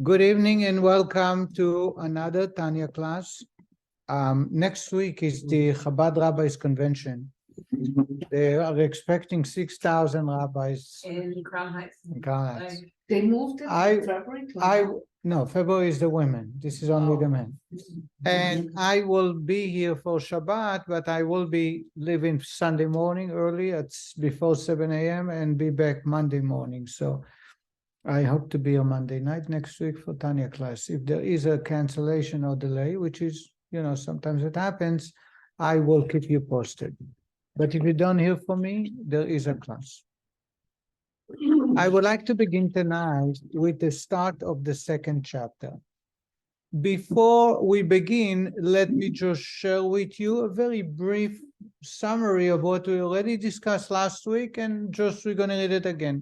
Good evening and welcome to another Tanya class. Next week is the Chabad Rabbis Convention. They are expecting 6,000 rabbis in Crown Heights. in Crown Heights. They moved it I- in February? No, February is the women. This is only the men. And I will be here for Shabbat, but I will be leaving Sunday morning early before 7 a.m. and be back Monday morning. So I hope to be on Monday night next week for Tanya class. If there is a cancellation or delay, which is, sometimes it happens, I will keep you posted. But if you don't hear from me, there is a class. I would like to begin tonight with the start of the second chapter. Before we begin, let me just share with you a very brief summary of what we already discussed last week, and we're going to read it again.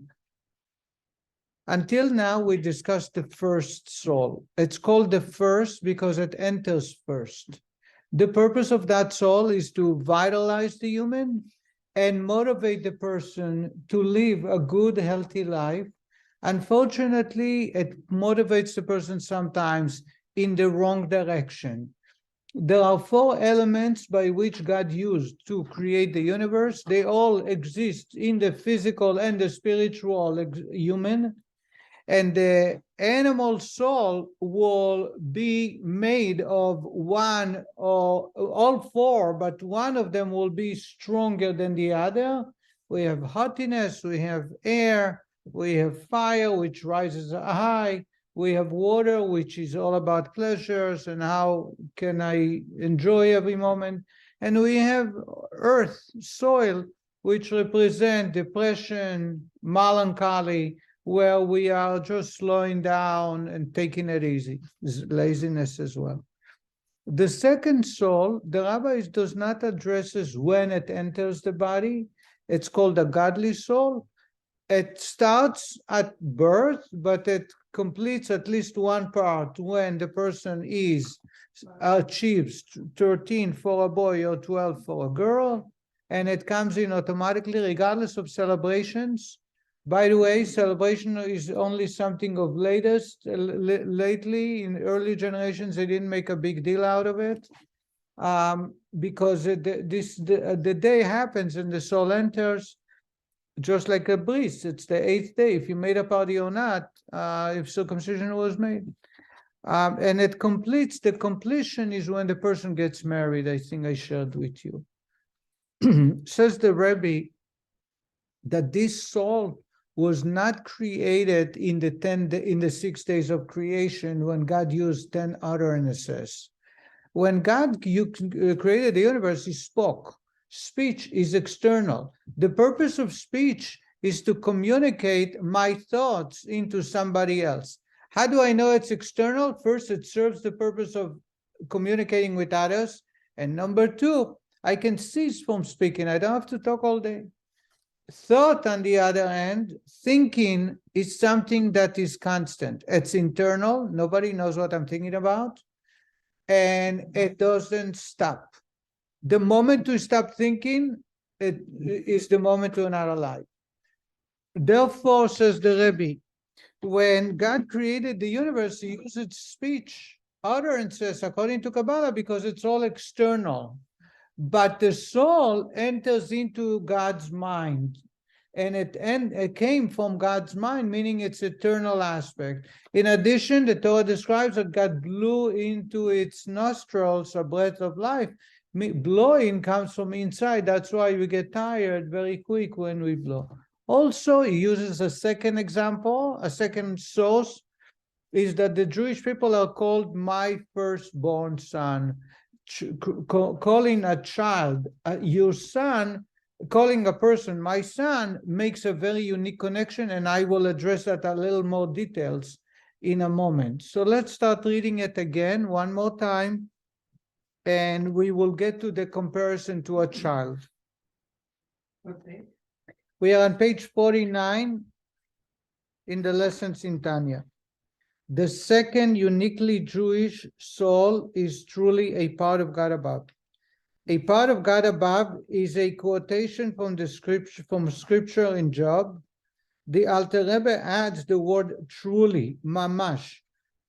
Until now, we discussed the first soul. It's called the first because it enters first. The purpose of that soul is to vitalize the human and motivate the person to live a good, healthy life. Unfortunately, it motivates the person sometimes in the wrong direction. There are 4 elements by which God used to create the universe. They all exist in the physical and the spiritual human. And the animal soul will be made of one or all 4, but one of them will be stronger than the other. We have hotness, we have air, we have fire, which rises high. We have water, which is all about pleasures and how can I enjoy every moment. And we have earth, soil, which represent depression, melancholy, where we are just slowing down and taking it easy, laziness as well. The second soul, the Rabbi does not address when it enters the body. It's called a godly soul. It starts at birth, but it completes at least one part when the person achieves 13 for a boy or 12 for a girl, and it comes in automatically regardless of celebrations. By the way, celebration is only something of lately. In early generations, they didn't make a big deal out of it, because the day happens and the soul enters just like a bris. It's the 8th day, if you made a party or not, if circumcision was made. And it completes, the completion is when the person gets married. I think I shared with you. Says the Rabbi that this soul was not created in the 6 days of creation when God used 10 utterances. When God created the universe, he spoke. Speech is external. The purpose of speech is to communicate my thoughts into somebody else. How do I know it's external? First, it serves the purpose of communicating with others. And number 2, I can cease from speaking. I don't have to talk all day. Thought, on the other hand, thinking is something that is constant. It's internal. Nobody knows what I'm thinking about. And it doesn't stop. The moment to stop thinking, it is the moment you're not alive. Therefore, says the Rabbi, when God created the universe, he used speech, utterances, according to Kabbalah, because it's all external. But the soul enters into God's mind, and it came from God's mind, meaning its eternal aspect. In addition, the Torah describes that God blew into its nostrils a breath of life. Blowing comes from inside. That's why we get tired very quick when we blow. Also, he uses a second example, a second source, is that the Jewish people are called my firstborn son. Calling a child your son, calling a person my son, makes a very unique connection, and I will address that a little more details in a moment. So let's start reading it again one more time, and we will get to the comparison to a child. Okay. We are on page 49 in the lessons in Tanya. The second uniquely Jewish soul is truly a part of God above. A part of God above is a quotation from scripture in Job. The Alter Rebbe adds the word truly, mamash,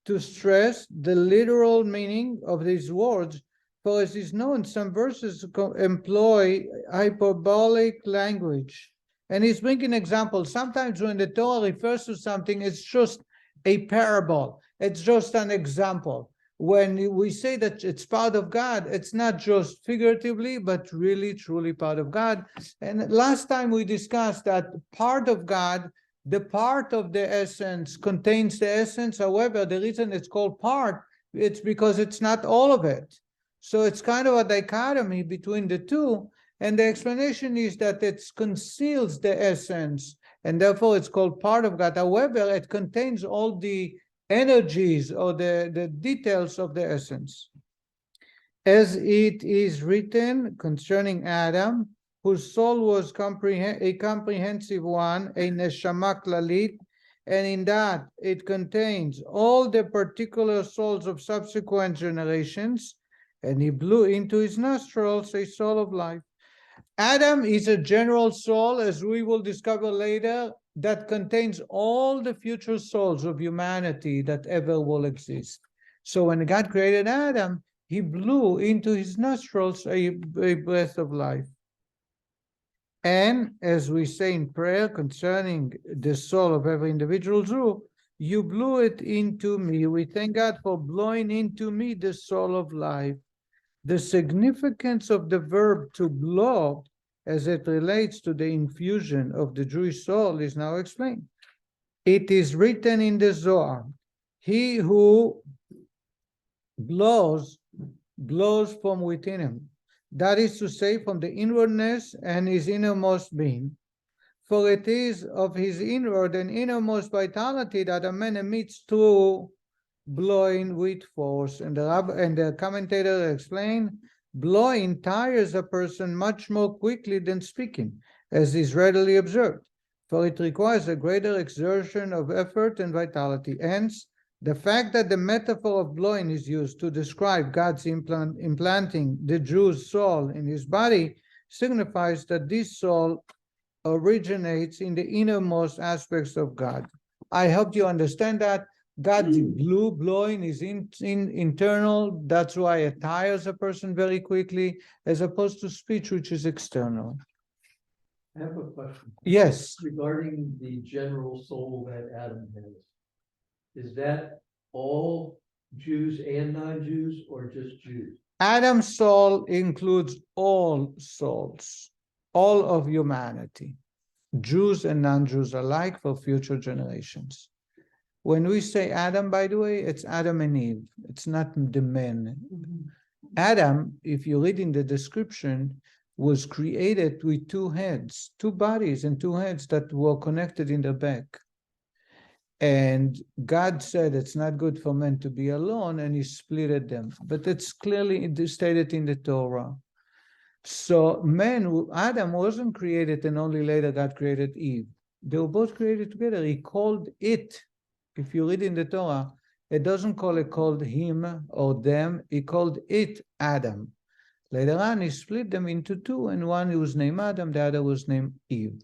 to stress the literal meaning of these words, for as is known, some verses employ hyperbolic language. And he's bringing examples. Sometimes when the Torah refers to something, it's just a parable. It's just an example. When we say that it's part of God, it's not just figuratively, but really, truly part of God. And last time we discussed that part of God, the part of the essence contains the essence. However, the reason it's called part, it's because it's not all of it. So it's kind of a dichotomy between the two. And the explanation is that it conceals the essence, and therefore it's called part of God. However, it contains all the energies or the details of the essence. As it is written concerning Adam, whose soul was a comprehensive one, a neshama klalit, and in that it contains all the particular souls of subsequent generations, and he blew into his nostrils a soul of life. Adam is a general soul, as we will discover later, that contains all the future souls of humanity that ever will exist. So when God created Adam, he blew into his nostrils a breath of life. And as we say in prayer concerning the soul of every individual Jew, you blew it into me. We thank God for blowing into me the soul of life. The significance of the verb to blow as it relates to the infusion of the Jewish soul is now explained. It is written in the Zohar, he who blows from within him. That is to say, from the inwardness and his innermost being. For it is of his inward and innermost vitality that a man emits through blowing with force. And the commentator explained, blowing tires a person much more quickly than speaking, as is readily observed, for it requires a greater exertion of effort and vitality. Hence, the fact that the metaphor of blowing is used to describe God's implanting the Jew's soul in his body signifies that this soul originates in the innermost aspects of God. I hope you understand that. God's blowing is internal. That's why it tires a person very quickly, as opposed to speech, which is external. I have a question. Yes. Regarding the general soul that Adam has. Is that all Jews and non-Jews or just Jews? Adam's soul includes all souls, all of humanity, Jews and non-Jews alike, for future generations. When we say Adam, by the way, it's Adam and Eve. It's not the men. Adam, if you read in the description, was created with two heads, two bodies and two heads that were connected in the back. And God said it's not good for men to be alone, and he splitted them. But it's clearly stated in the Torah. So Adam wasn't created and only later God created Eve. They were both created together. He called it. If you read in the Torah, it doesn't call him or them. He called it Adam. Later on, he split them into two, and one was named Adam, the other was named Eve.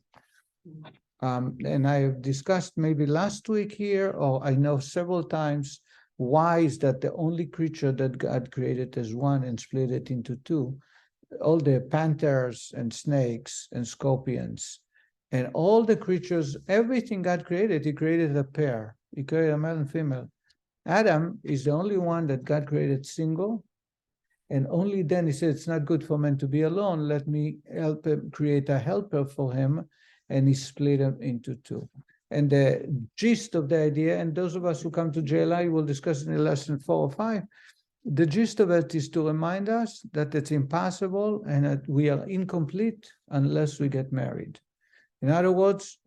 And I have discussed maybe last week here, or I know several times, why is that the only creature that God created as one and split it into two? All the panthers and snakes and scorpions and all the creatures, everything God created, he created a pair. He created a male and female. Adam is the only one that God created single, and only then he said, it's not good for man to be alone. Let me help him, create a helper for him, and he split them into two. And the gist of the idea, and those of us who come to JLI will discuss in lesson 4 or 5, the gist of it is to remind us that it's impossible and that we are incomplete unless we get married. In other words,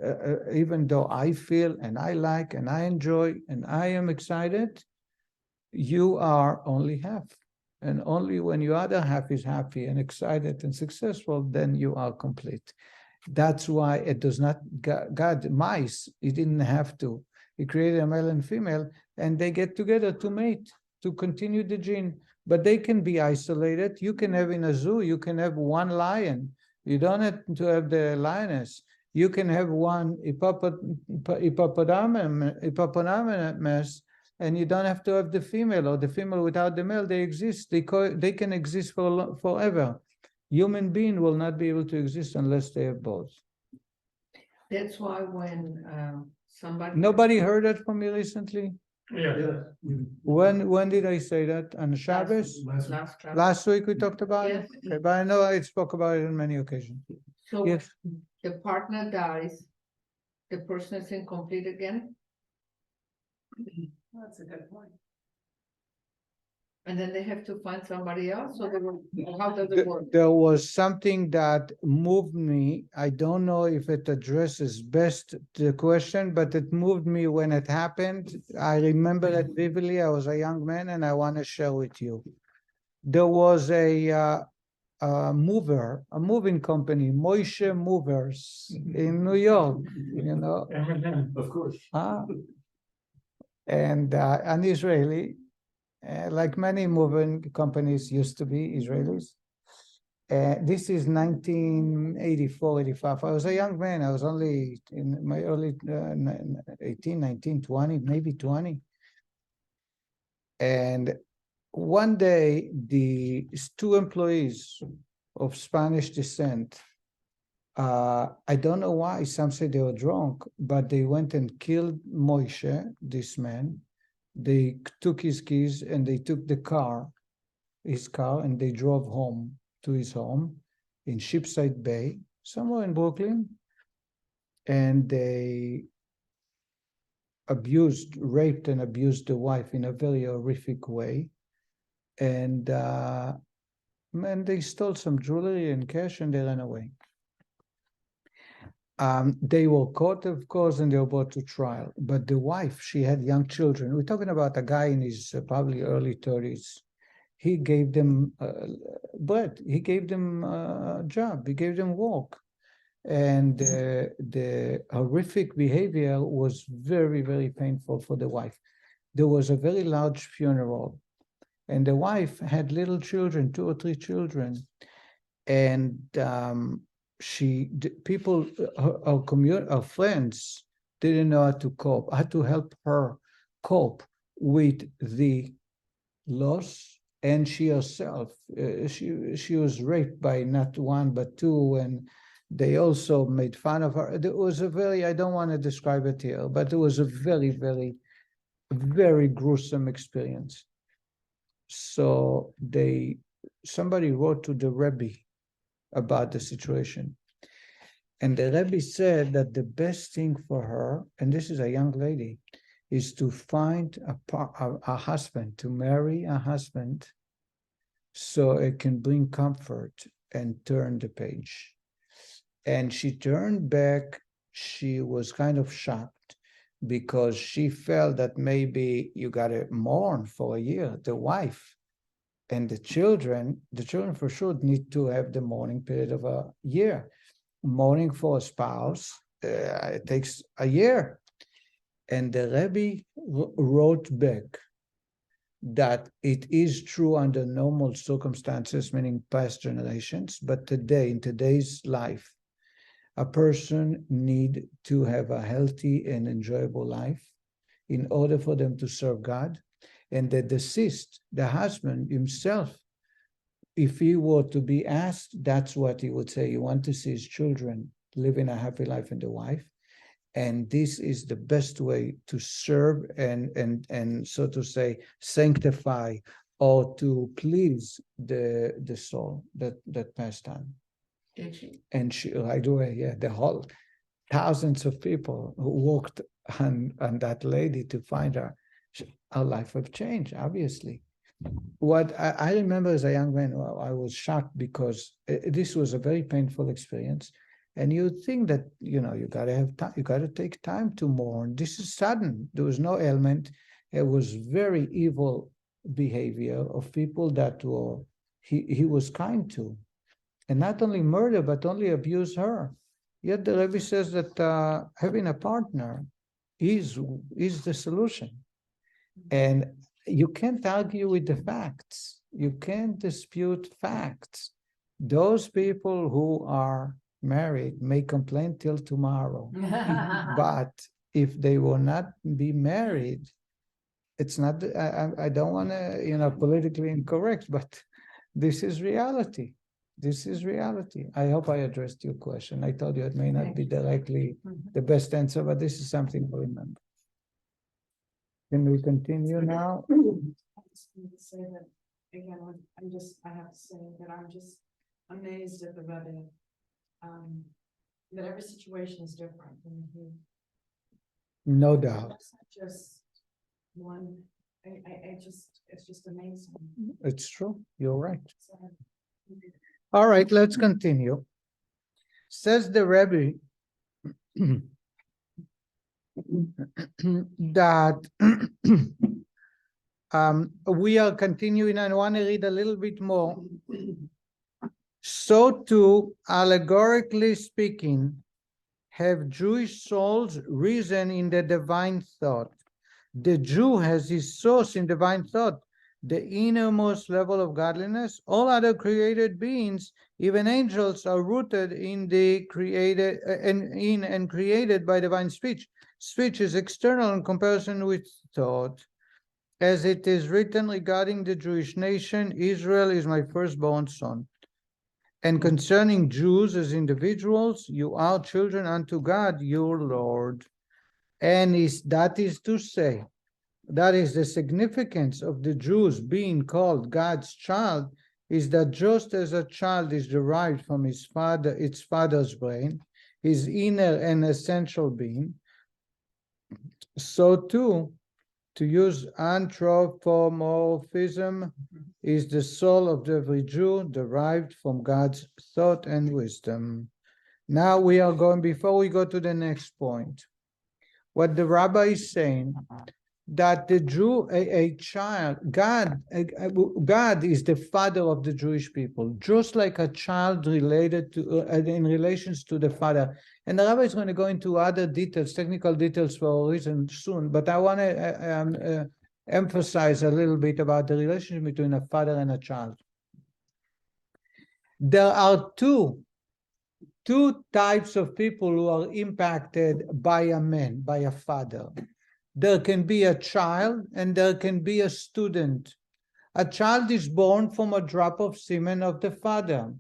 even though I feel and I like and I enjoy and I am excited, you are only half. And only when your other half is happy and excited and successful, then you are complete. That's why it does not, God, mice, he didn't have to. He created a male and female, and they get together to mate, to continue the gene. But they can be isolated. You can have in a zoo, you can have one lion. You don't have to have the lioness. You can have one hippopotamus, and you don't have to have the female or the female without the male. They exist. They can exist forever. Human being will not be able to exist unless they have both. That's why when somebody. Nobody heard that from me recently. Yeah. When did I say that? On Shabbos? Last Shabbos. Last week we talked about it? Yes. Okay, but I know I spoke about it on many occasions. So Yes. the partner dies, the person is incomplete again, That's a good point. and then they have to find somebody else, or how does it work? There was something that moved me. I don't know if it addresses best the question, but it moved me when it happened. I remember it vividly. I was a young man, and I want to share with you. There was a moving company, Moshe Movers in New York, you know. Of course. And an Israeli, like many moving companies used to be Israelis. This is 1984, 85. I was a young man. I was only in my early 18, 19, 20, maybe 20. And one day, the two employees of Spanish descent, I don't know why, some say they were drunk, but they went and killed Moshe, this man. They took his keys and they took his car, and they drove home to his home in Shipside Bay, somewhere in Brooklyn. And they raped and abused the wife in a very horrific way. And they stole some jewelry and cash, and they ran away. They were caught, of course, and they were brought to trial. But the wife, she had young children. We're talking about a guy in his probably early 30s. He gave them bread. He gave them a job. He gave them work. And the horrific behavior was very, very painful for the wife. There was a very large funeral, and the wife had little children, 2 or 3 children. And her friends didn't know how to cope, how to help her cope with the loss. And she herself, she was raped by not 1, but 2, and they also made fun of her. It was I don't want to describe it here, but it was a very, very, very gruesome experience. So somebody wrote to the Rabbi about the situation. And the Rabbi said that the best thing for her, and this is a young lady, is to find a husband, to marry a husband, so it can bring comfort and turn the page. And she turned back. She was kind of shocked because she felt that maybe you got to mourn for a year, the wife and the children for sure need to have the mourning period of a year. Mourning for a spouse, it takes a year. And the Rabbi wrote back that it is true under normal circumstances, meaning past generations, but today, in today's life, a person need to have a healthy and enjoyable life in order for them to serve God. And the deceased, the husband himself, if he were to be asked, that's what he would say. He wants to see his children living a happy life and the wife. And this is the best way to serve and so to say, sanctify or to please the soul that passed on. Did she? And she, right away, yeah, the whole thousands of people who worked on that lady to find her. Her life have changed, obviously. What I remember as a young man, I was shocked because this was a very painful experience. And you think that, you gotta have time, you gotta take time to mourn. This is sudden. There was no ailment. It was very evil behavior of people that he was kind to. And not only murder, but only abuse her. Yet the Rabbi says that having a partner is the solution. And you can't argue with the facts. You can't dispute facts. Those people who are married may complain till tomorrow. But if they will not be married, It's not, I don't want to, politically incorrect, but this is reality. This is reality. I hope I addressed your question. I told you it may not be directly the best answer, but this is something to remember. Can we continue now? I just need to say that, again, I have to say that I'm just amazed at the Rabbi. That every situation is different. And No doubt. that's not just one, it's just amazing. It's true. You're right. So, All right, let's continue. Says the Rabbi that we are continuing, and I want to read a little bit more. So too, allegorically speaking, have Jewish souls risen in the divine thought. The Jew has his source in divine thought, the innermost level of godliness. All other created beings, even angels, are rooted in the created and created by divine speech. Speech is external in comparison with thought. As it is written regarding the Jewish nation, Israel is my firstborn son. And concerning Jews as individuals, you are children unto God, your Lord. And that is to say, that is the significance of the Jews being called God's child, is that just as a child is derived from its father's brain, his inner and essential being, so too, to use anthropomorphism, is the soul of every Jew derived from God's thought and wisdom. Now we are going, before we go to the next point, what the Rabbi is saying, that the Jew, a child, God is the father of the Jewish people, just like a child related to, in relations to the father. And the Rabbi is going to go into other details, technical details for a reason soon, but I want to emphasize a little bit about the relationship between a father and a child. There are two types of people who are impacted by a man, by a father. There can be a child and there can be a student. A child is born from a drop of semen of the father.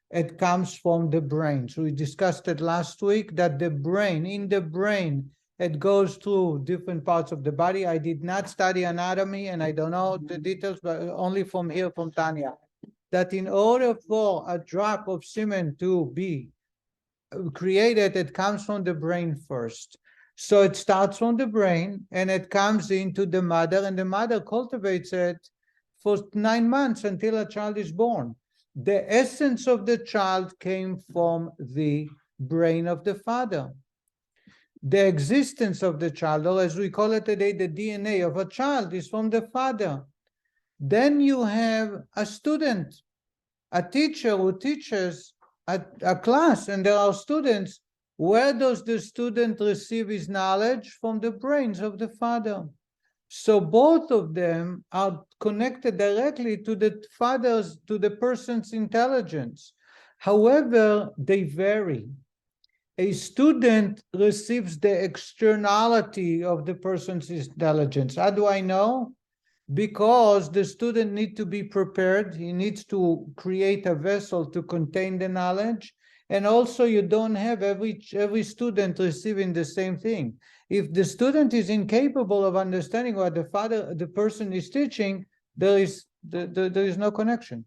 It comes from the brain. So we discussed it last week, that in the brain, it goes through different parts of the body. I did not study anatomy and I don't know the details, but only from here, from Tanya, that in order for a drop of semen to be created, it comes from the brain first. So it starts from the brain and it comes into the mother, and the mother cultivates it for 9 months until a child is born. The essence of the child came from the brain of the father. The existence of the child, or as we call it today, the DNA of a child, is from the father. Then you have a student, a teacher who teaches a class, and there are students. Where does the student receive his knowledge? From the brains of the father. So both of them are connected directly to the person's intelligence. However, they vary. A student receives the externality of the person's intelligence. How do I know? Because the student needs to be prepared. He needs to create a vessel to contain the knowledge. And also you don't have every student receiving the same thing. If the student is incapable of understanding what the person is teaching, there is no connection.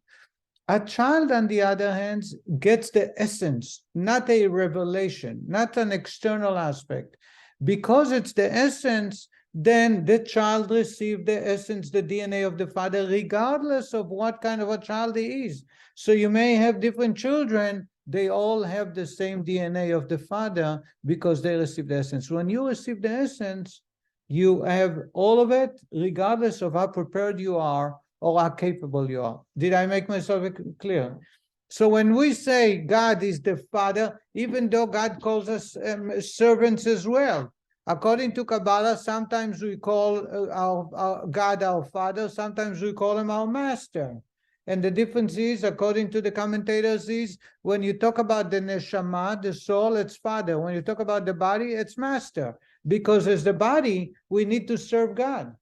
A child, on the other hand, gets the essence, not a revelation, not an external aspect. Because it's the essence, then the child received the essence, the DNA of the father, regardless of what kind of a child he is. So you may have different children, they all have the same DNA of the father because they receive the essence. When you receive the essence, you have all of it, regardless of how prepared you are or how capable you are. Did I make myself clear? So when we say God is the father, even though God calls us servants as well, according to Kabbalah, sometimes we call our God our father, sometimes we call him our master. And the difference is, according to the commentators, is when you talk about the neshama, the soul, it's father. When you talk about the body, it's master. Because as the body, we need to serve God.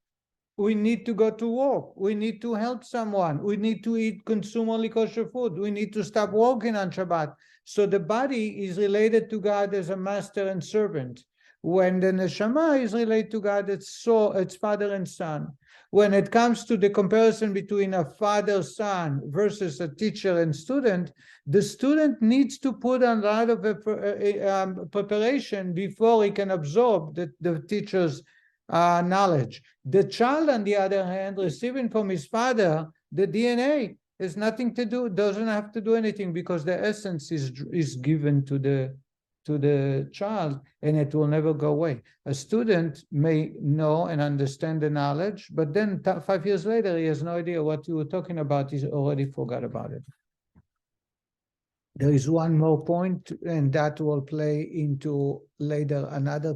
we need to go to work. We need to help someone. We need to consume only kosher food. We need to stop working on Shabbat. So the body is related to God as a master and servant. When the neshama is related to God, it's father and son. When it comes to the comparison between a father-son versus a teacher and student, the student needs to put a lot of preparation before he can absorb the teacher's knowledge. The child, on the other hand, receiving from his father the DNA, has nothing to do, doesn't have to do anything, because the essence is given to the child, and it will never go away. A student may know and understand the knowledge, but then 5 years later, he has no idea what you were talking about. He's already forgot about it. There is one more point, and that will play into later another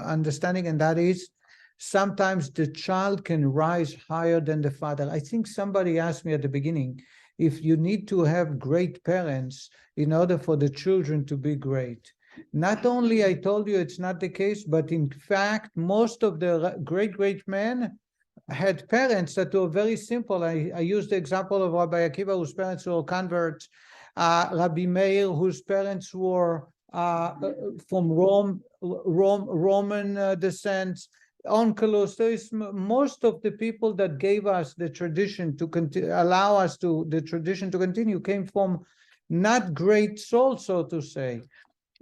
understanding, and that is sometimes the child can rise higher than the father. I think somebody asked me at the beginning if you need to have great parents in order for the children to be great. Not only I told you it's not the case, but in fact, most of the great men had parents that were very simple. I used the example of Rabbi Akiva, whose parents were converts, Rabbi Meir, whose parents were from Roman descent, Onkelos. There is most of the people that gave us the tradition to allow us to the tradition to continue came from not great souls, so to say.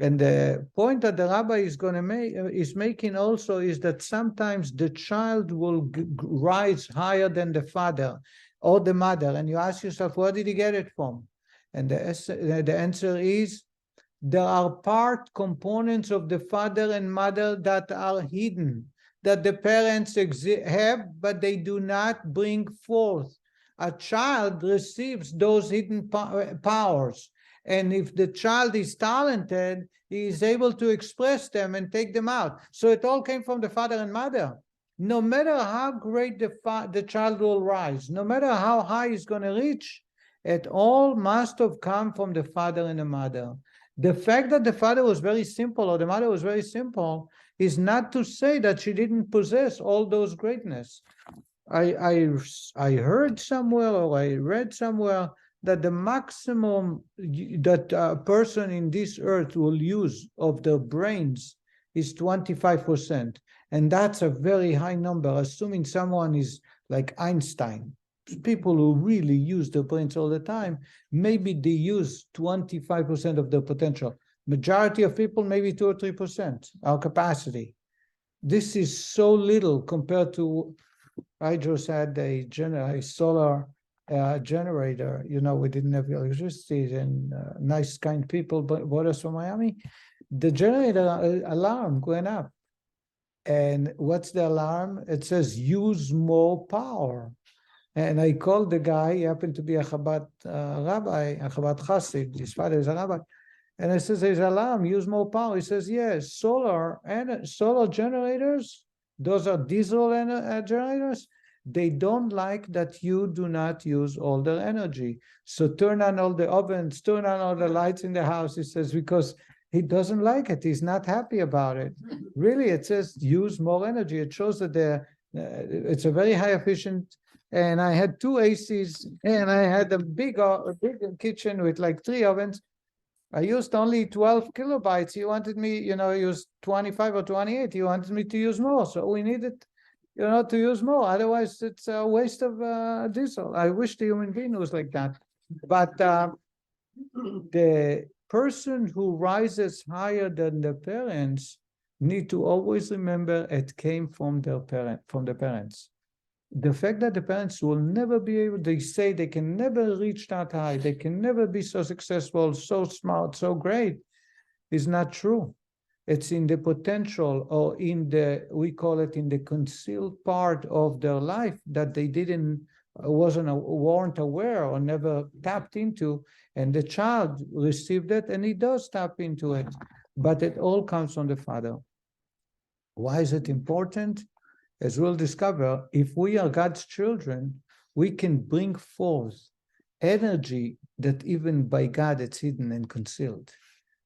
And the point that the rabbi is going to making also is that sometimes the child will rise higher than the father or the mother, and you ask yourself, where did he get it from? And the answer is there are part components of the father and mother that are hidden, that the parents have, but they do not bring forth. A child receives those hidden powers. And if the child is talented, he is able to express them and take them out. So it all came from the father and mother. No matter how great the child will rise, no matter how high he's going to reach, it all must have come from the father and the mother. The fact that the father was very simple or the mother was very simple is not to say that she didn't possess all those greatness. I heard somewhere or I read somewhere that the maximum that a person in this earth will use of their brains is 25%. And that's a very high number, assuming someone is like Einstein. People who really use their brains all the time, maybe they use 25% of their potential. Majority of people, maybe 2 or 3%, our capacity. This is so little compared to, I just had a solar generator. You know, we didn't have electricity, and nice, kind people brought us from Miami. The generator alarm went up. And what's the alarm? It says, use more power. And I called the guy. He happened to be a Chabad rabbi, a Chabad chassid. His father is a rabbi. And I says, there's an alarm, use more power. He says, yes, solar generators, those are diesel generators. They don't like that you do not use all their energy. So turn on all the ovens, turn on all the lights in the house. He says, because he doesn't like it. He's not happy about it. Really, it says use more energy. It shows that it's a very high efficient. And I had 2 ACs, and I had a big kitchen with like 3 ovens. I used only 12 kilobytes. He wanted me, use 25 or 28. He wanted me to use more. So we needed, to use more. Otherwise, it's a waste of diesel. I wish the human being was like that. But the person who rises higher than the parents need to always remember it came from the parents. The fact that the parents will never be able, they say they can never reach that high, they can never be so successful, so smart, so great, is not true. It's in the potential, or we call it in the concealed part of their life that they weren't aware or never tapped into, and the child received it and he does tap into it. But it all comes from the father. Why is it important? As we'll discover, if we are God's children, we can bring forth energy that even by God it's hidden and concealed.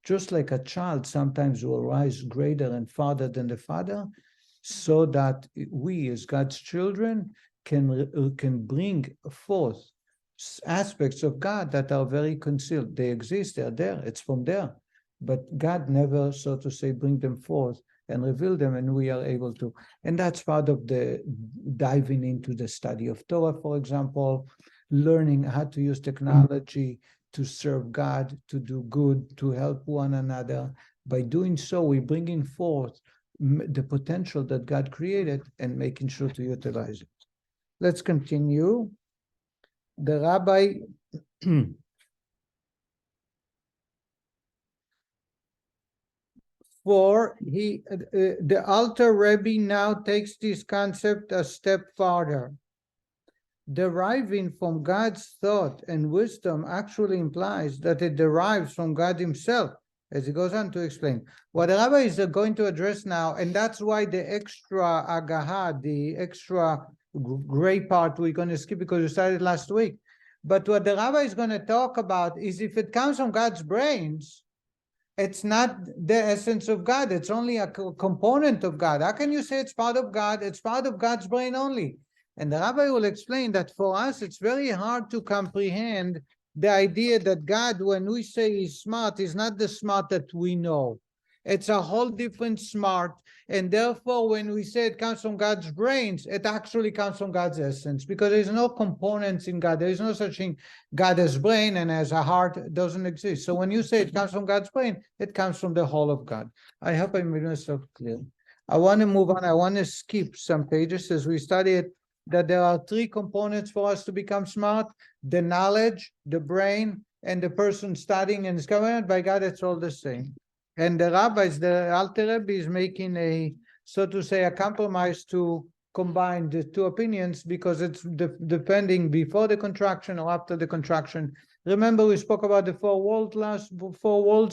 Just like a child sometimes will rise greater and farther than the father, so that we as God's children can bring forth aspects of God that are very concealed. They exist, they're there, it's from there. But God never, so to say, bring them forth and reveal them, and we are able to. And that's part of the diving into the study of Torah, for example, learning how to use technology to serve God, to do good, to help one another. By doing so, we're bringing forth the potential that God created and making sure to utilize it. Let's continue. The Rabbi the Alter Rebbe now takes this concept a step farther. Deriving from God's thought and wisdom actually implies that it derives from God himself, as he goes on to explain. What the Rabbi is going to address now, and that's why the extra agaha, the extra gray part, we're going to skip because we started last week. But what the Rabbi is going to talk about is if it comes from God's brains, it's not the essence of God. It's only a component of God. How can you say it's part of God? It's part of God's brain only. And the Rabbi will explain that for us, it's very hard to comprehend the idea that God, when we say he's smart, is not the smart that we know. It's a whole different smart. And therefore, when we say it comes from God's brains, it actually comes from God's essence, because there's no components in God. There is no such thing. God has brain and as a heart, it doesn't exist. So when you say it comes from God's brain, it comes from the whole of God. I hope I made myself clear. I want to move on. I want to skip some pages as we study it, that there are three components for us to become smart: the knowledge, the brain, and the person studying and discovering. By God, it's all the same. And the rabbis, the Alter Rebbe is making a, so to say, a compromise to combine the two opinions, because it's depending before the contraction or after the contraction. Remember, we spoke about the four worlds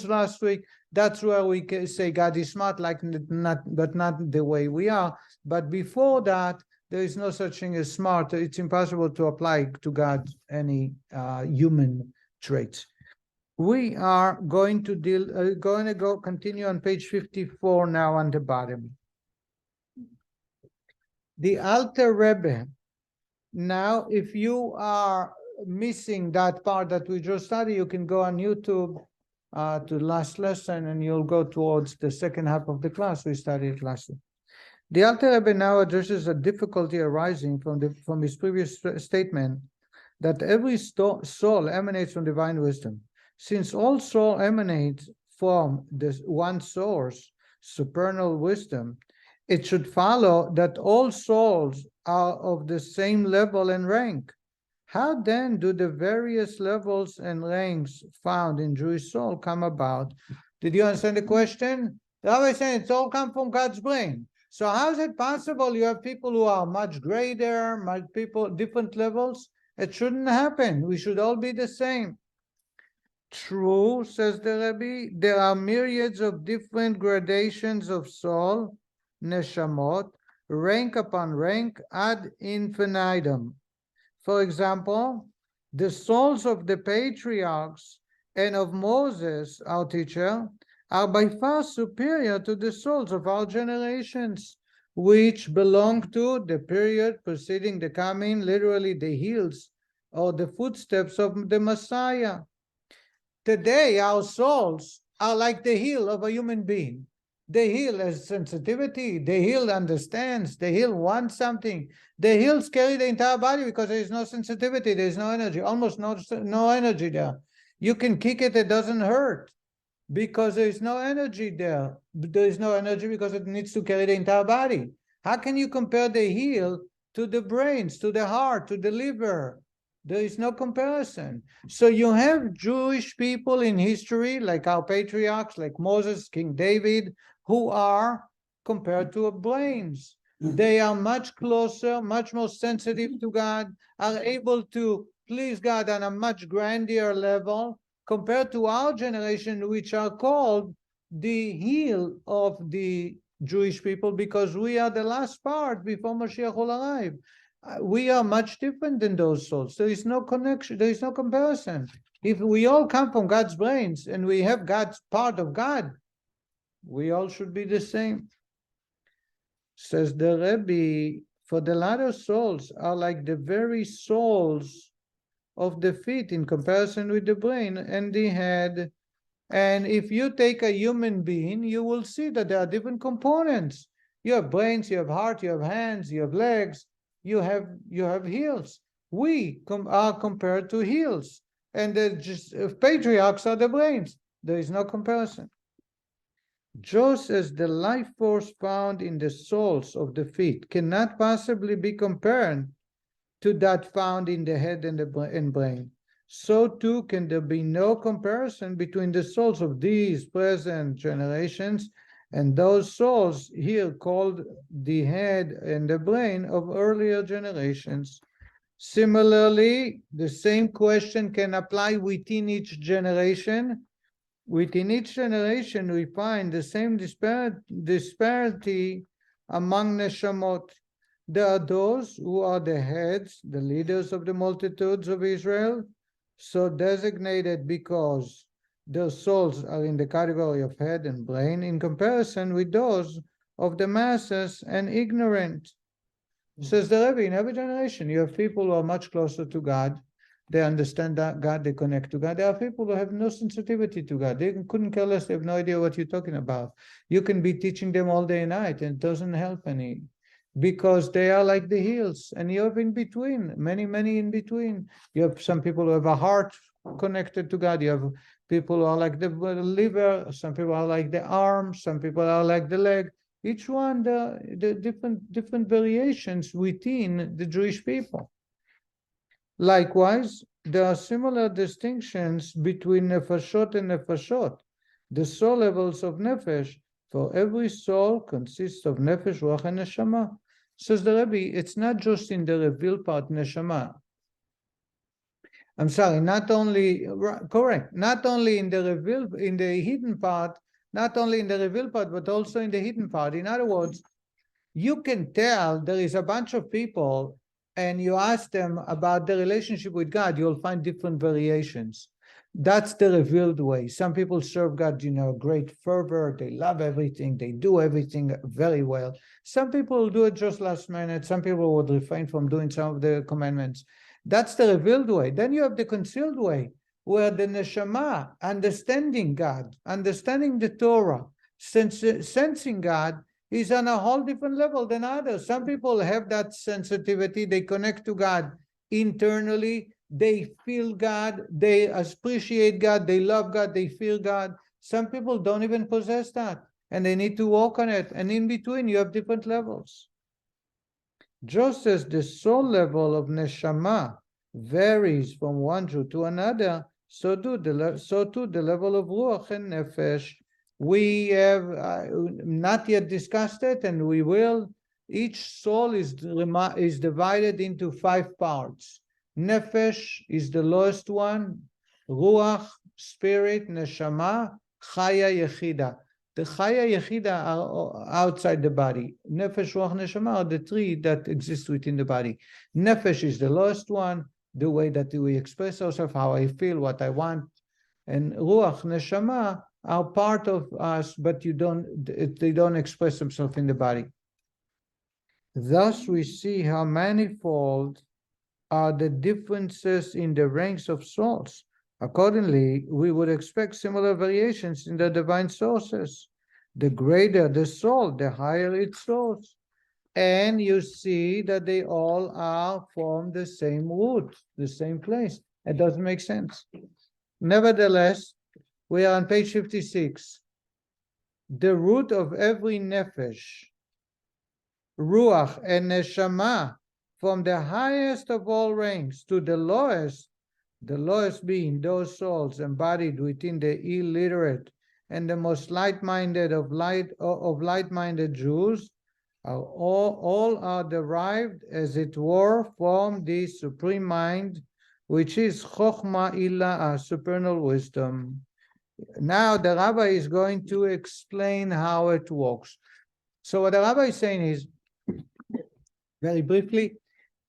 last week. That's where we can say God is smart, like but not the way we are. But before that, there is no such thing as smart. It's impossible to apply to God any human traits. We are going to continue on page 54 now on the bottom. The Alter Rebbe. Now, if you are missing that part that we just studied, you can go on YouTube to last lesson, and you'll go towards the second half of the class we studied last week. The Alter Rebbe now addresses a difficulty arising from his previous statement that every soul emanates from divine wisdom. Since all soul emanates from this one source, supernal wisdom, it should follow that all souls are of the same level and rank. How then do the various levels and ranks found in Jewish soul come about? Did you understand the question? The Rabbi is saying it's all come from God's brain. So how is it possible you have people who are much greater, different levels? It shouldn't happen. We should all be the same. True, says the Rabbi, there are myriads of different gradations of soul, neshamot, rank upon rank, ad infinitum. For example, the souls of the patriarchs and of Moses, our teacher, are by far superior to the souls of our generations, which belong to the period preceding the coming, literally the heels or the footsteps of the Messiah. Today, our souls are like the heel of a human being. The heel has sensitivity, the heel understands, the heel wants something. The heels carry the entire body because there is no sensitivity, there is no energy, almost no energy there. You can kick it, it doesn't hurt because there is no energy there. There is no energy because it needs to carry the entire body. How can you compare the heel to the brains, to the heart, to the liver? There is no comparison. So you have Jewish people in history, like our patriarchs, like Moses, King David, who are compared to brains. They are much closer, much more sensitive to God, are able to please God on a much grander level compared to our generation, which are called the heel of the Jewish people, because we are the last part before Mashiach will arrive. We are much different than those souls. There is no connection, there is no comparison. If we all come from God's brains and we have God's part of God, we all should be the same. Says the Rabbi, for the latter souls are like the very souls of the feet in comparison with the brain and the head. And if you take a human being, you will see that there are different components. You have brains, you have heart, you have hands, you have legs, you have heels. We are compared to heels, and the patriarchs are the brains. There is no comparison. Just as the life force found in the soles of the feet cannot possibly be compared to that found in the head and the brain, so too can there be no comparison between the souls of these present generations and those souls here called the head and the brain of earlier generations. Similarly, the same question can apply within each generation. Within each generation, we find the same disparity among neshamot. There are those who are the heads, the leaders of the multitudes of Israel, so designated because their souls are in the category of head and brain in comparison with those of the masses and ignorant. Says the Rabbi, in every generation, you have people who are much closer to God. They understand that God, they connect to God. There are people who have no sensitivity to God. They couldn't care less, they have no idea what you're talking about. You can be teaching them all day and night, and it doesn't help any. Because they are like the heels, and you have in between, many in between. You have some people who have a heart connected to God. You have people who are like the liver, some people are like the arm, some people are like the leg. Each one, the different variations within the Jewish people. Likewise, there are similar distinctions between nefashot and nefashot. The soul levels of nefesh, for every soul consists of nefesh, ruach, and neshama. Says the Rabbi, it's not just in the revealed part, neshama. I'm sorry, not only, correct, not only in the revealed, in the hidden part, not only in the revealed part, but also in the hidden part. In other words, you can tell there is a bunch of people and you ask them about the relationship with God, you'll find different variations. That's the revealed way. Some people serve God, great fervor. They love everything. They do everything very well. Some people do it just last minute. Some people would refrain from doing some of the commandments. That's the revealed way. Then you have the concealed way, where the neshama, understanding God, understanding the Torah, sensing God, is on a whole different level than others. Some people have that sensitivity. They connect to God internally. They feel God, they appreciate God, they love God, they fear God. Some people don't even possess that, and they need to work on it. And in between, you have different levels. Just as the soul level of neshama varies from one Jew to another, so too the level of ruach and nefesh. We have not yet discussed it, and we will. Each soul is divided into 5 parts. Nefesh is the lowest one, Ruach, spirit, Neshama, Chaya Yechida. The Chaya Yechida are outside the body. Nefesh, Ruach, Neshama are the 3 that exist within the body. Nefesh is the lowest one, the way that we express ourselves, how I feel, what I want. And Ruach, Neshama are part of us, but they don't express themselves in the body. Thus we see how manifold are the differences in the ranks of souls. Accordingly, we would expect similar variations in the divine sources. The greater the soul, the higher its source. And you see that they all are from the same root, the same place. It doesn't make sense. Nevertheless, we are on page 56. The root of every nefesh, ruach, and neshama, from the highest of all ranks to the lowest being those souls embodied within the illiterate and the most light-minded of light-minded Jews, all are derived, as it were, from the supreme mind, which is Chokhmah Ilah, supernal wisdom. Now the Rabbi is going to explain how it works. So what the Rabbi is saying is, very briefly,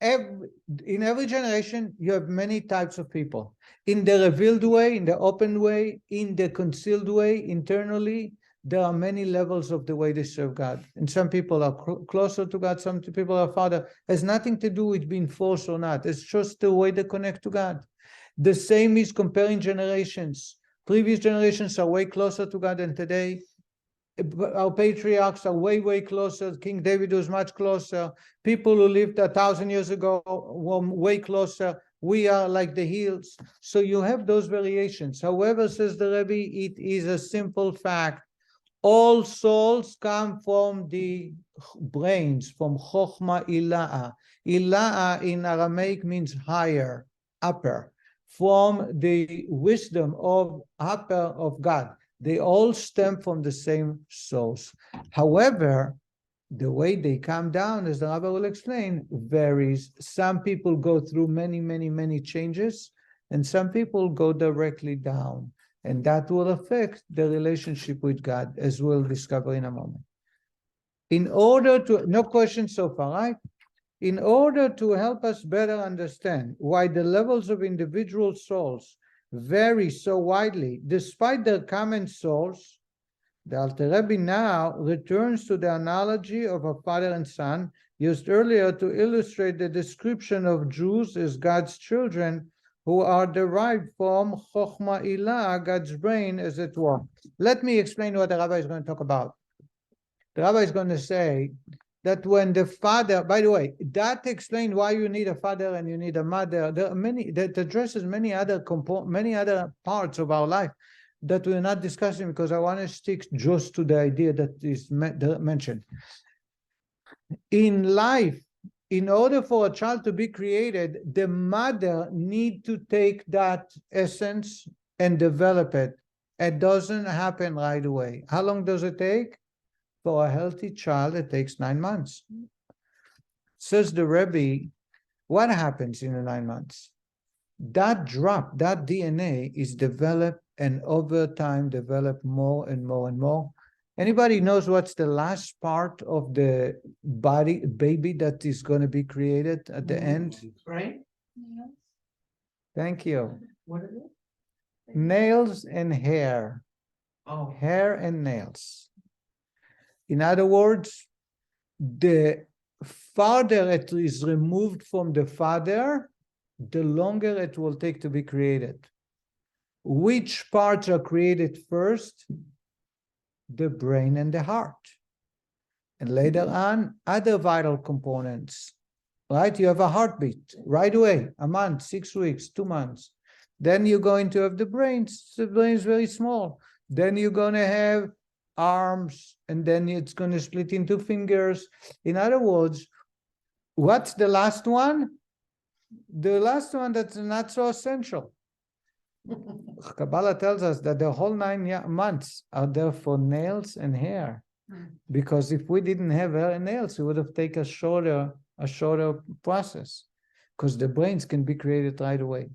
in every generation, you have many types of people. In the revealed way, in the open way, in the concealed way, internally, there are many levels of the way they serve God. And some people are closer to God, some people are farther. It has nothing to do with being forced or not. It's just the way they connect to God. The same is comparing generations. Previous generations are way closer to God than today. Our patriarchs are way, way closer. King David was much closer. People who lived 1,000 years ago were way closer. We are like the hills. So you have those variations. However, says the Rabbi, it is a simple fact. All souls come from the brains, from Chokhmah Ila'a. Ila'a in Aramaic means higher, upper, from the wisdom of upper of God. They all stem from the same source. However, the way they come down, as the Rabbi will explain, varies. Some people go through many, many, many changes, and some people go directly down. And that will affect the relationship with God, as we'll discover in a moment. In order to, no questions so far, right? In order to help us better understand why the levels of individual souls vary so widely, despite their common source, the Alter Rebbe now returns to the analogy of a father and son used earlier to illustrate the description of Jews as God's children who are derived from Chokhmah Ilah, God's brain, as it were. Let me explain what the Rabbi is going to talk about. The Rabbi is going to say that when the father, by the way, that explains why you need a father and you need a mother. There are many, that addresses many other parts of our life that we're not discussing, because I want to stick just to the idea that is mentioned. In life, in order for a child to be created, the mother need to take that essence and develop it. It doesn't happen right away. How long does it take? For a healthy child, it takes 9 months. Says the Rebbe, what happens in the 9 months? That drop, that DNA is developed, and over time develop more and more and more. Anybody knows what's the last part of the baby that is going to be created at the end? Right? Thank you. What is it? Nails and hair. Oh. Hair and nails. In other words, the farther it is removed from the father, the longer it will take to be created. Which parts are created first? The brain and the heart. And later on, other vital components, right? You have a heartbeat right away, a month, 6 weeks, 2 months. Then you're going to have the brains. The brain is very small. Then you're going to have arms, and then it's going to split into fingers. In other words, what's the last one? The last one that's not so essential. Kabbalah tells us that the whole 9 months are there for nails and hair. Because if we didn't have hair and nails, it would have taken a shorter process. Because the brains can be created right away.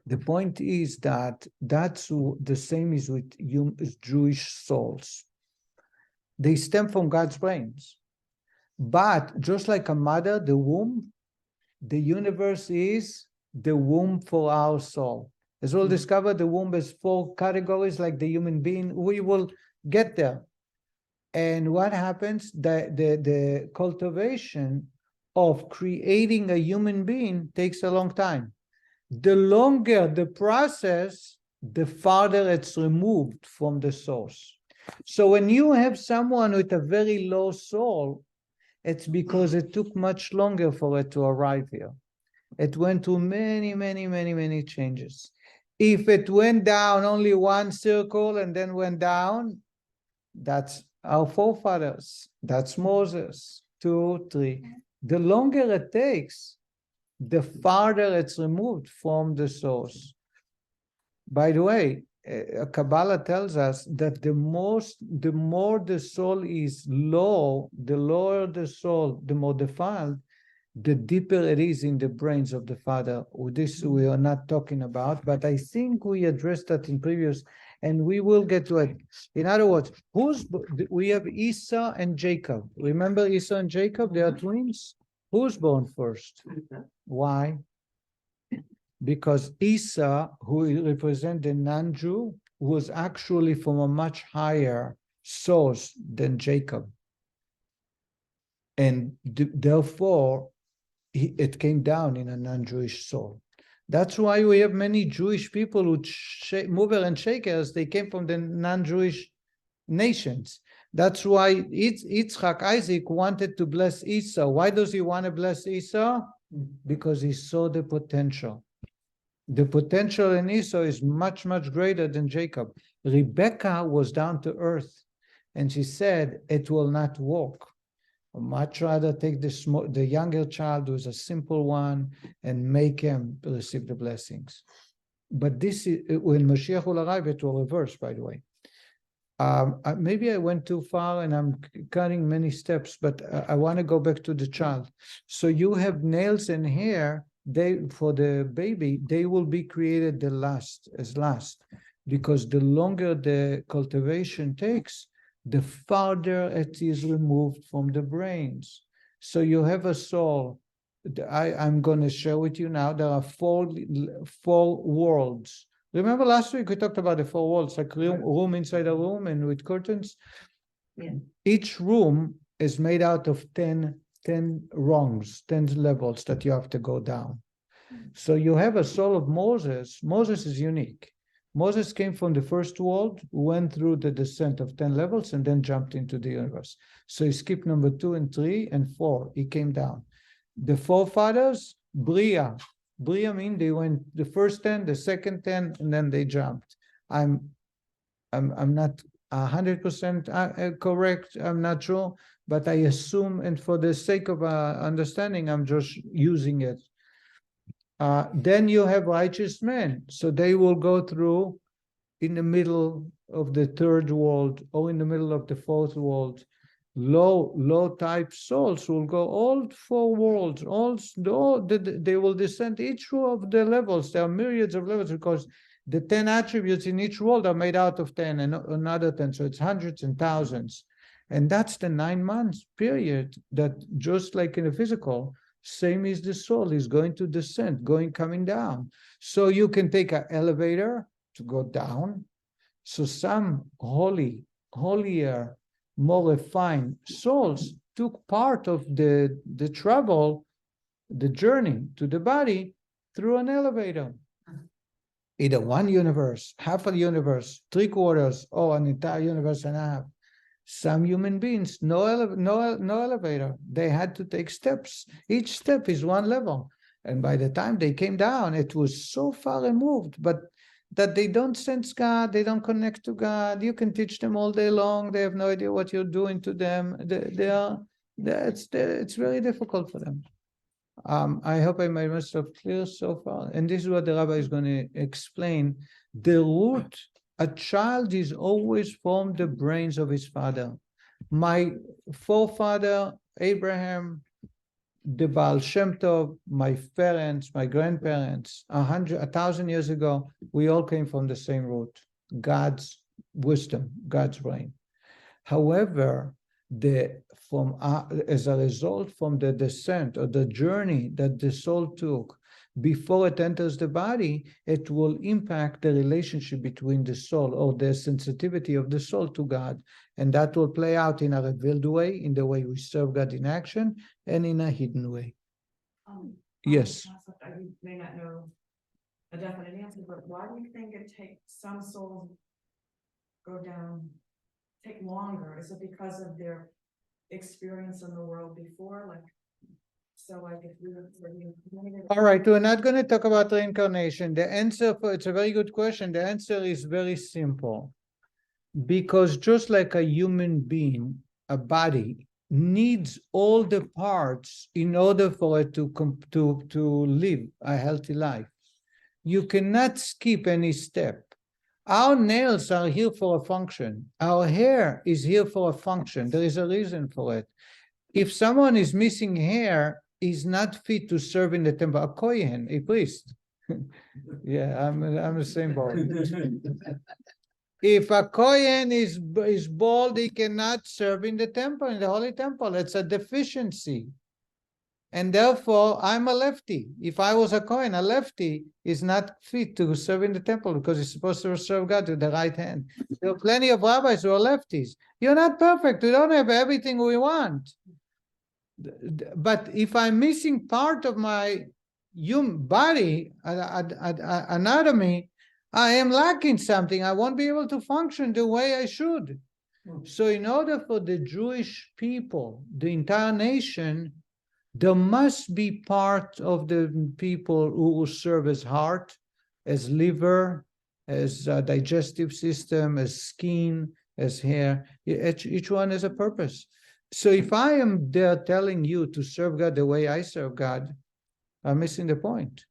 The point is that that's the same is with Jewish souls. They stem from God's brains. But just like a mother, the womb, the universe is the womb for our soul. As we'll discover, the womb has 4 categories like the human being. We will get there. And what happens? The cultivation of creating a human being takes a long time. The longer the process, the farther it's removed from the source. So when you have someone with a very low soul, it's because it took much longer for it to arrive here. It went through many, many, many, many changes. If it went down only 1 circle and then went down, that's our forefathers. That's Moses, 2, 3. The longer it takes, the farther it's removed from the source. By the way, Kabbalah tells us that the more the soul is low, the lower the soul, the more defiled, the deeper it is in the brains of the father. This we are not talking about, but I think we addressed that in previous, and we will get to it. In other words, we have Esau and Jacob. Remember Esau and Jacob? They are twins. Who's born first? Why? Because Esau, who represents the non-Jew, was actually from a much higher source than Jacob. And therefore, it came down in a non-Jewish soul. That's why we have many Jewish people who mover and shakers, they came from the non-Jewish nations. That's why Yitzchak, Isaac, wanted to bless Esau. Why does he want to bless Esau? Because he saw the potential. The potential in Esau is much, much greater than Jacob. Rebecca was down to earth, and she said, it will not work. I'd much rather take the younger child, who is a simple one, and make him receive the blessings. But this is, when Mashiach will arrive, it will reverse, by the way. Maybe I went too far and I'm cutting many steps, but I want to go back to the child. So you have nails and hair, for the baby, they will be created as last, because the longer the cultivation takes, the farther it is removed from the brains. So you have a soul. I'm going to share with you now, there are four worlds. Remember last week we talked about the four worlds, like room inside a room and with curtains? Yeah. Each room is made out of 10 rungs, 10 levels that you have to go down. So you have a soul of Moses. Moses is unique. Moses came from the first world, went through the descent of 10 levels, and then jumped into the universe. So he skipped number 2 and 3 and 4. He came down. The forefathers, Bria means they went the first 10, the second 10, and then they jumped. I'm not 100% correct. I'm not sure, but I assume, and for the sake of understanding, I'm just using it. Then you have righteous men, so they will go through in the middle of the third world or in the middle of the fourth world. Low type souls will go all 4 worlds. They will descend each of the levels. There are myriads of levels because the 10 attributes in each world are made out of 10 and another 10. So it's hundreds and thousands. And that's the 9 months period that, just like in the physical, same is the soul is going to descend, coming down. So you can take an elevator to go down. So some holier, more refined souls took part of the travel, the journey to the body through an elevator. Either one universe, half a universe, 3/4, or an entire universe and a half. Some human beings, no elevator. They had to take steps. Each step is 1 level. And by the time they came down, it was so far removed, but that they don't sense God, they don't connect to God. You can teach them all day long. They have no idea what you're doing to them. It's very difficult for them. I hope I made myself clear so far. And this is what the Rabbi is going to explain. The root, a child is always from the brains of his father. My forefather, Abraham, the Baal Shem Tov, my parents, my grandparents, 1,000 years ago, we all came from the same root, God's wisdom, God's brain. However, as a result from the descent or the journey that the soul took, before it enters the body, it will impact the relationship between the soul or the sensitivity of the soul to God. And that will play out in a revealed way, in the way we serve God in action, and in a hidden way. Yes. I may not know a definite answer, but why do you think it takes some souls go down, take longer? Is it because of their experience in the world before? If we were all right, we're not going to talk about reincarnation. The answer it's a very good question. The answer is very simple. Because just like a human being, a body needs all the parts in order for it to live a healthy life. You cannot skip any step. Our nails are here for a function. Our hair is here for a function. There is a reason for it. If someone is missing hair, he's not fit to serve in the temple. A kohen, a priest. Yeah, I'm the same boat. If a kohen is bald, he cannot serve in the temple, in the holy temple. It's a deficiency. And therefore, I'm a lefty. If I was a Kohen, a lefty is not fit to serve in the temple because he's supposed to serve God with the right hand. There are plenty of rabbis who are lefties. You're not perfect. We don't have everything we want. But if I'm missing part of my human body, anatomy, I am lacking something. I won't be able to function the way I should. So in order for the Jewish people, the entire nation, there must be part of the people who will serve as heart, as liver, as digestive system, as skin, as hair. Each one has a purpose. So if I am there telling you to serve God the way I serve God, I'm missing the point.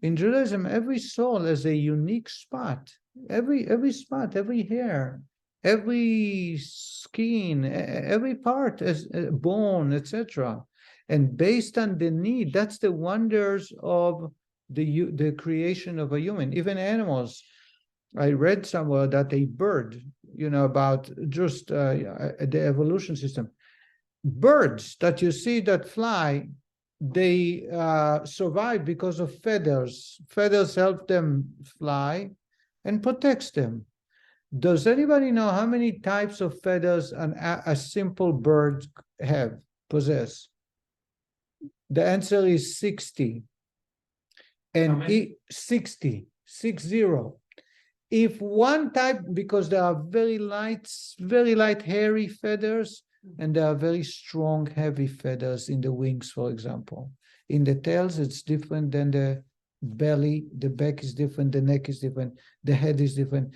In Judaism, every soul has a unique spot. Every spot, every hair, every skin, every part, as bone, etc. And based on the need, that's the wonders of the creation of a human. Even animals. I read somewhere that a bird, about just the evolution system. Birds that you see that fly, they survive because of feathers. Feathers help them fly and protects them. Does anybody know how many types of feathers a simple bird possess? The answer is 60. And 60. If one type, because there are very light, hairy feathers, and there are very strong, heavy feathers in the wings, for example. In the tails, it's different than the belly. The back is different. The neck is different. The head is different.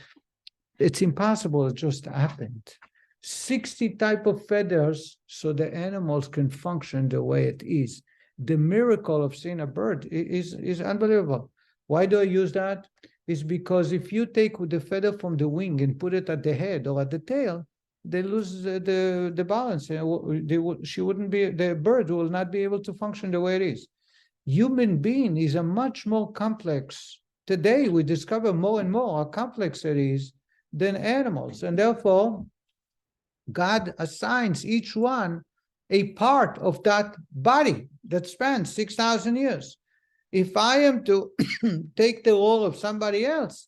It's impossible. It just happened. 60 type of feathers so the animals can function the way it is. The miracle of seeing a bird is unbelievable. Why do I use that? It's because if you take the feather from the wing and put it at the head or at the tail, they lose the balance. The bird will not be able to function the way it is. Human being is a much more complex. Today, we discover more and more how complex it is than animals. And therefore, God assigns each one a part of that body that spans 6,000 years. If I am to take the role of somebody else,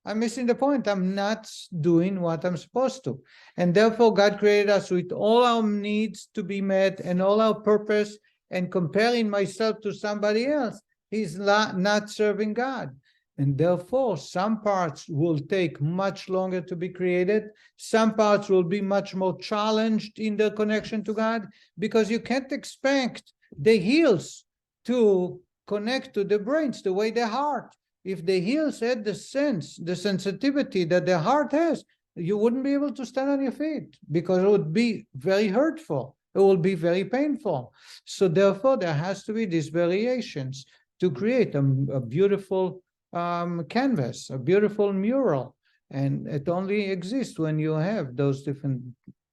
I'm missing the point. I'm not doing what I'm supposed to. And therefore, God created us with all our needs to be met and all our purpose, and comparing myself to somebody else is not serving God. And therefore, some parts will take much longer to be created. Some parts will be much more challenged in their connection to God, because you can't expect the heels to connect to the brains the way the heart. If the heels had the sensitivity that the heart has, you wouldn't be able to stand on your feet, because it would be very hurtful. It will be very painful. So therefore, there has to be these variations to create a beautiful canvas, a beautiful mural. And it only exists when you have those different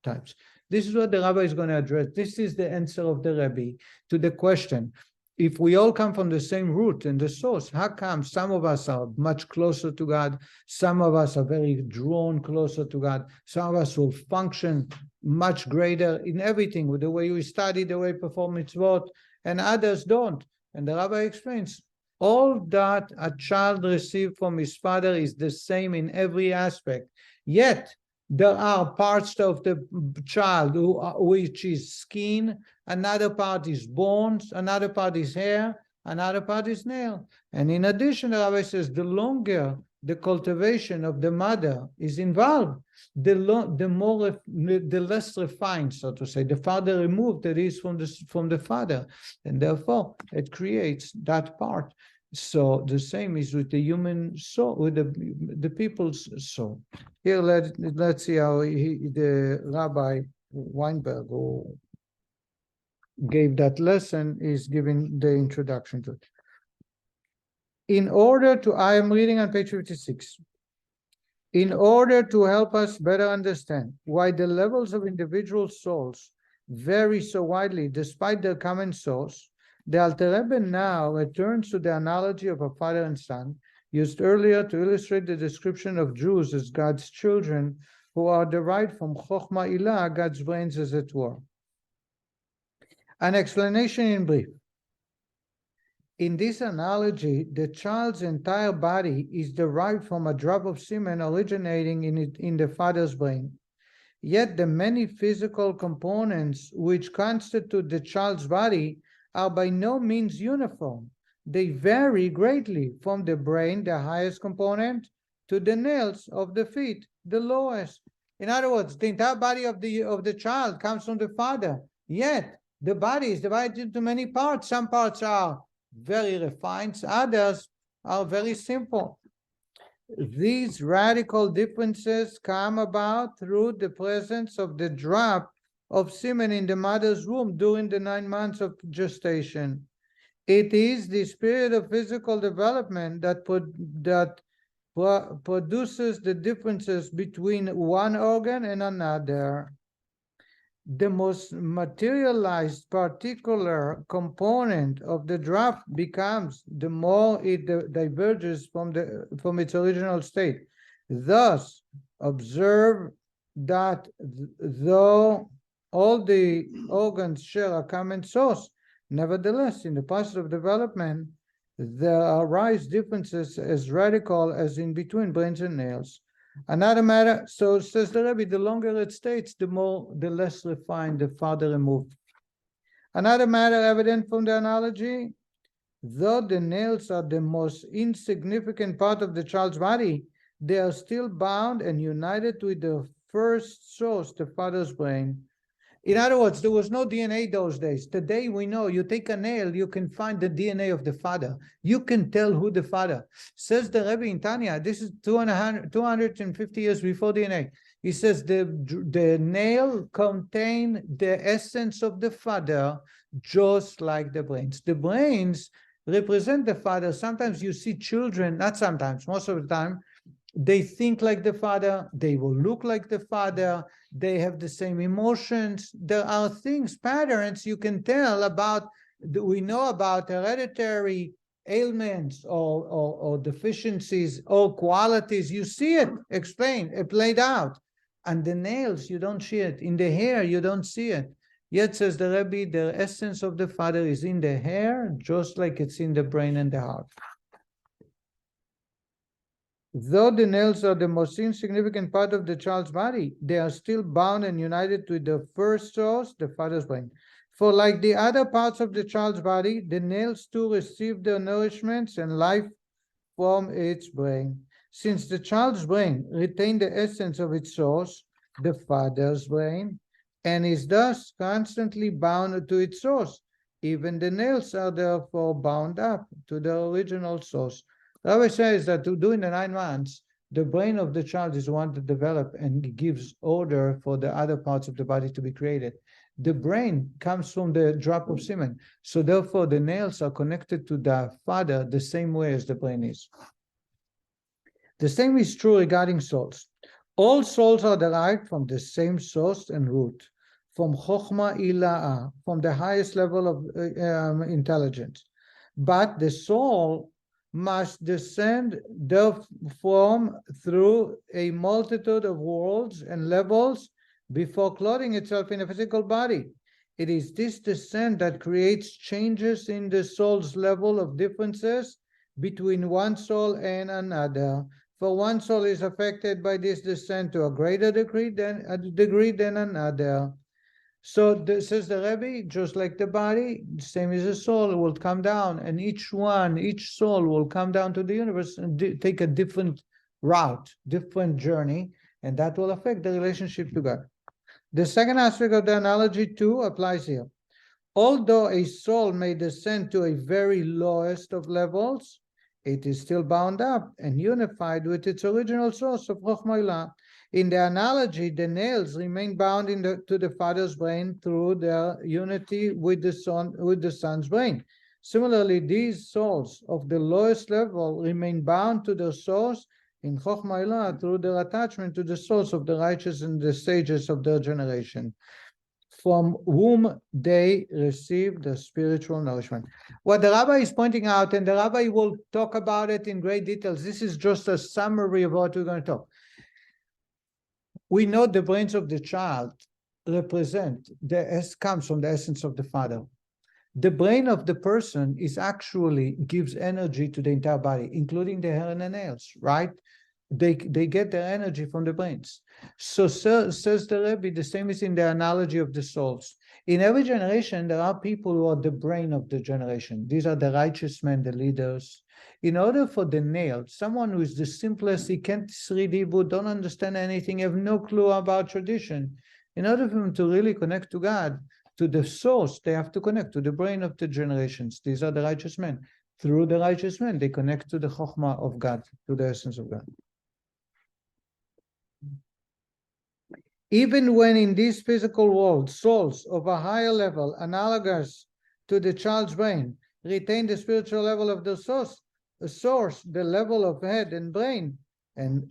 types. This is what the Rabbi is going to address. This is the answer of the Rabbi to the question. If we all come from the same root and the source, how come some of us are much closer to God? Some of us are very drawn closer to God. Some of us will function much greater in everything, with the way we study, the way we perform mitzvot, and others don't. And the Rabbi explains, all that a child received from his father is the same in every aspect. Yet, there are parts of the child which is skin, another part is bones, another part is hair, another part is nail. And in addition, the Rabbi says, the longer the cultivation of the mother is involved, the less refined, so to say, the farther removed it is from the father. And therefore, it creates that part. So the same is with the human soul, with the people's soul. Here, let's see how the Rabbi Weinberg, who gave that lesson, is giving the introduction to it. I am reading on page 56. In order to help us better understand why the levels of individual souls vary so widely despite their common source, the Alter Rebbe now returns to the analogy of a father and son, used earlier to illustrate the description of Jews as God's children, who are derived from Chochmah Ilah, God's brains as it were. An explanation in brief. In this analogy, the child's entire body is derived from a drop of semen originating in the father's brain. Yet the many physical components which constitute the child's body are by no means uniform. They vary greatly from the brain, the highest component, to the nails of the feet, the lowest. In other words, the entire body of the child comes from the father. Yet the body is divided into many parts. Some parts are very refined, others are very simple. These radical differences come about through the presence of the drop of semen in the mother's womb during the 9 months of gestation. It is this period of physical development that produces the differences between one organ and another. The most materialized particular component of the drop becomes the more it diverges from its original state. Thus, observe that though all the organs share a common source, nevertheless, in the process of development, there arise differences as radical as in between brains and nails. Another matter, so says the Rabbi, the longer it states, the less refined the farther removed. Another matter evident from the analogy, though the nails are the most insignificant part of the child's body, they are still bound and united with the first source, the father's brain. In other words, there was no DNA those days. Today we know you take a nail, you can find the DNA of the father. You can tell who the father. Says the Rabbi in Tanya, this is 250 years before DNA. He says the nail contain the essence of the father, just like the brains. The brains represent the father. Sometimes you see children, not sometimes, most of the time, they think like the father, they will look like the father, they have the same emotions. There are things, patterns you can tell about, we know about hereditary ailments or deficiencies or qualities. You see it explained, played out. And the nails, you don't see it. In the hair, you don't see it. Yet, says the Rabbi, the essence of the father is in the hair, just like it's in the brain and the heart. Though the nails are the most insignificant part of the child's body, they are still bound and united with the first source, the father's brain. For like the other parts of the child's body, the nails too receive their nourishments and life from its brain. Since the child's brain retains the essence of its source, the father's brain, and is thus constantly bound to its source, even the nails are therefore bound up to the original source. Rabbi says that during the 9 months, the brain of the child is one to develop and gives order for the other parts of the body to be created. The brain comes from the drop of semen. So therefore, the nails are connected to the father the same way as the brain is. The same is true regarding souls. All souls are derived from the same source and root, from Chokhmah Ila'ah, from the highest level of intelligence. But the soul must descend therefrom through a multitude of worlds and levels before clothing itself in a physical body. It is this descent that creates changes in the soul's level of differences between one soul and another. For one soul is affected by this descent to a greater degree than another. So says the Rebbe, just like the body, same as the soul, will come down, and each soul will come down to the universe and take a different route, different journey, and that will affect the relationship to God. The second aspect of the analogy too applies here. Although a soul may descend to a very lowest of levels, it is still bound up and unified with its original source of Chokhmah Ila'ah. In the analogy, the nails remain bound to the father's brain through their unity with the son's brain. Similarly, these souls of the lowest level remain bound to their source in Chokhmah Ila'ah through their attachment to the source of the righteous and the sages of their generation, from whom they receive the spiritual nourishment. What the Rabbi is pointing out, and the Rabbi will talk about it in great details, this is just a summary of what we're going to talk. We know the brains of the child comes from the essence of the father. The brain of the person is actually gives energy to the entire body, including the hair and the nails, right? They get their energy from the brains. So says the Rabbi, the same is in the analogy of the souls. In every generation, there are people who are the brain of the generation. These are the righteous men, the leaders. In order for the nail, someone who is the simplest, he can't read Hebrew, don't understand anything, have no clue about tradition. In order for him to really connect to God, to the source, they have to connect to the brain of the generations. These are the righteous men. Through the righteous men, they connect to the Chokhmah of God, to the essence of God. Even when in this physical world, souls of a higher level, analogous to the child's brain, retain the spiritual level of the source, the level of head and brain, and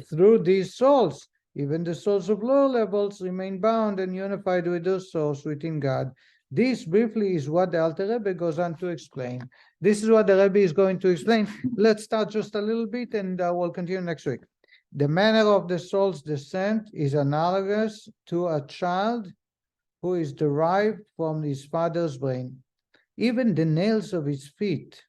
through these souls, even the souls of lower levels remain bound and unified with those souls within God. This briefly is what the Alter Rebbe goes on to explain. This is what the Rebbe is going to explain. Let's start just a little bit and we'll continue next week. The manner of the soul's descent is analogous to a child who is derived from his father's brain. Even the nails of his feet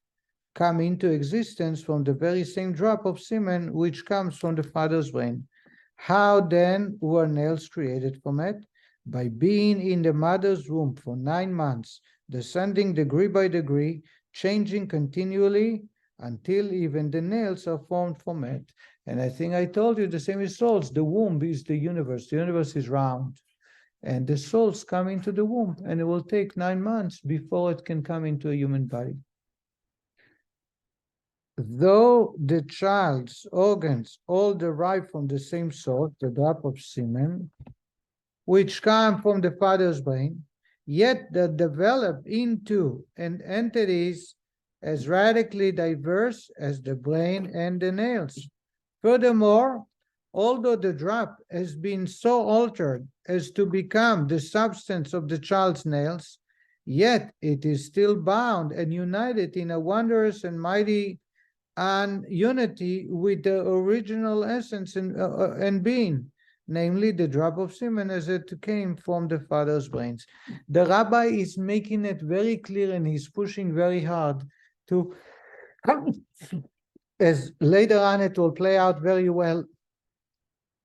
come into existence from the very same drop of semen which comes from the father's brain. How then were nails created from it? By being in the mother's womb for 9 months, descending degree by degree, changing continually until even the nails are formed from it. And I think I told you the same as souls. The womb is the universe. The universe is round. And the souls come into the womb, and it will take 9 months before it can come into a human body. Though the child's organs all derive from the same source, the drop of semen, which come from the father's brain, yet they develop into entities as radically diverse as the brain and the nails. Furthermore, although the drop has been so altered as to become the substance of the child's nails, yet it is still bound and united in a wondrous and mighty unity with the original essence and being, namely the drop of semen as it came from the father's brains. The Rabbi is making it very clear and he's pushing very hard to as later on it will play out very well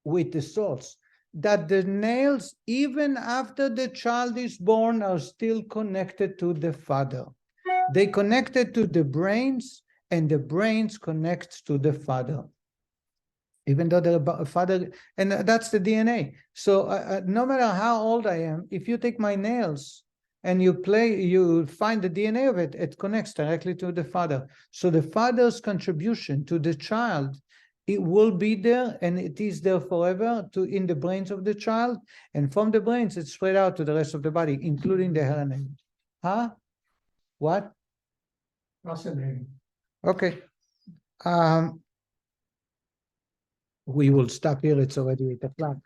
with the souls, that the nails, even after the child is born, are still connected to the father. They connected to the brains, and the brains connect to the father. Even though the father, and that's the DNA. So no matter how old I am, if you take my nails, and you find the DNA of it, it connects directly to the father. So the father's contribution to the child, it will be there and it is there forever in the brains of the child. And from the brains, it's spread out to the rest of the body, including the hair and nails. Huh? What? Fascinating. Okay. We will stop here. It's already 8 o'clock.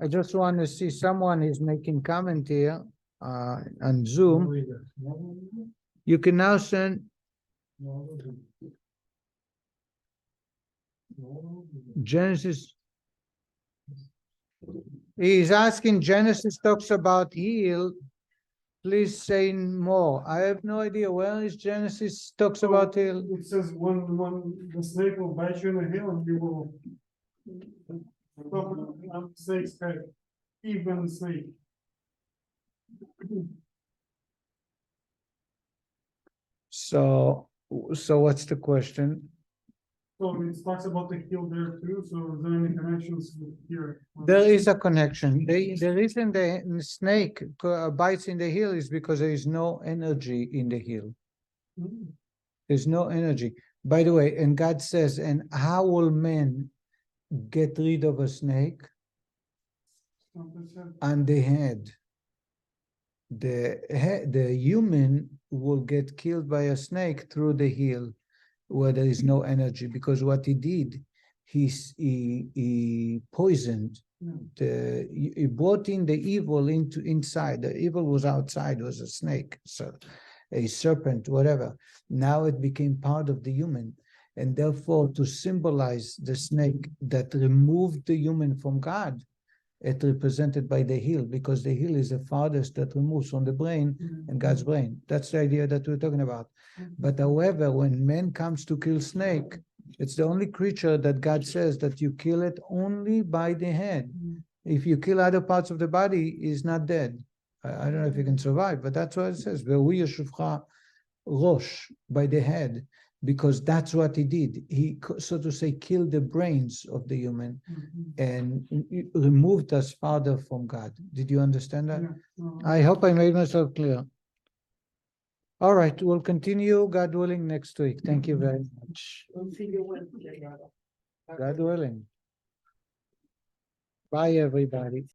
I just want to see someone is making comment here. On Zoom, you can now send Genesis. He is asking, Genesis talks about heel. Please say more. I have no idea. Where is Genesis talks about heel? It says when the snake will bite you in the heel and you will snake's head, even snake. So what's the question? So it talks about the heel there too, so is there any connections here? There is a connection. The reason the snake bites in the heel is because there is no energy in the heel. There's no energy. By the way, and God says, and how will men get rid of a snake? On the head. The human will get killed by a snake through the heel where there is no energy, because what he did, he poisoned he brought in the evil inside. The evil was outside, was a snake, so a serpent, whatever. Now it became part of the human, and therefore to symbolize the snake that removed the human from God, It's represented by the heel, because the heel is the farthest that removes from the brain and God's brain. That's the idea that we're talking about. But however, when man comes to kill snake, it's the only creature that God says that you kill it only by the head. If you kill other parts of the body, he's not dead. I don't know if he can survive, but that's what it says. Ve'hu yeshuvcha rosh, by the head, because that's what he did. He, so to say, killed the brains of the human and removed us farther from God. Did you understand that? I hope I made myself clear. All right, we'll continue, God willing, next week. Thank you very much. We'll see you Wednesday, brother. God willing. Bye, everybody.